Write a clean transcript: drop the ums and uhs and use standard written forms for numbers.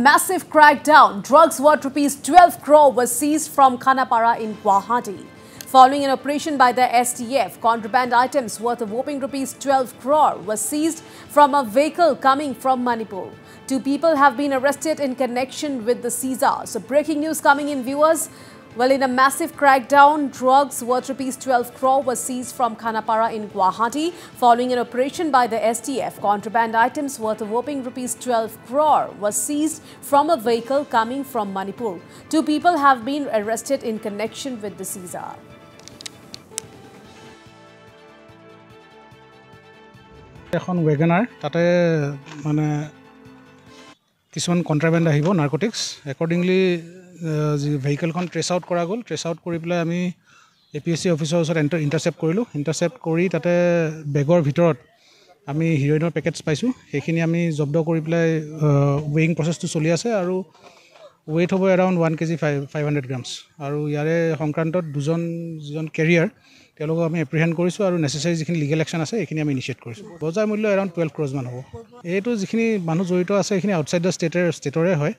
massive crackdown. Drugs worth rupees 12 crore was seized from Khanapara in Guwahati. Following an operation by the STF, contraband items worth a whopping rupees 12 crore was seized from a vehicle coming from Manipur. 2 people have been arrested in connection with the seizure. So breaking news coming in, viewers. Well, in a massive crackdown, drugs worth rupees 12 crore was seized from Khanapara in Guwahati. Following an operation by the STF, contraband items worth a whopping rupees 12 crore was seized from a vehicle coming from Manipur. 2 people have been arrested in connection with the seizure. এখন Wegener তাতে মানে কিছুমান কন্ট্রাবেন্ড আহিব narcotics একর্ডিংলি যি ভেহিকেলখন trace out কৰা গ'ল trace out কৰি পেলাই আমি APSC অফিচৰ ওচৰত ইণ্টাৰচেপ্ট কৰিলোঁ ইণ্টাৰচেপ্ট কৰি তাতে বেগৰ ভিতৰত আমি হিৰইনৰ পেকেটছ পাইছোঁ সেইখিনি আমি জব্দ কৰি পেলাই ৱেইং প্ৰচেছটো চলি আছে আৰু ৱেইট হ'ব এৰাউণ্ড 1 kg 500 গ্ৰামছ আৰু ইয়াৰে সংক্ৰান্তত যিজন কেৰিয়াৰ তেওঁলোকক আমি এপ্ৰিহেণ্ড কৰিছোঁ আৰু নেচেচাৰী যিখিনি লিগেল একশ্যন আছে এইখিনি আমি ইনিচিয়েট কৰিছোঁ বজাৰ মূল্য এৰাউণ্ড 12 crores মান হ'ব এইটো যিখিনি মানুহ জড়িত আছে এইখিনি আউটছাইড দ্য ষ্টেটৰে হয়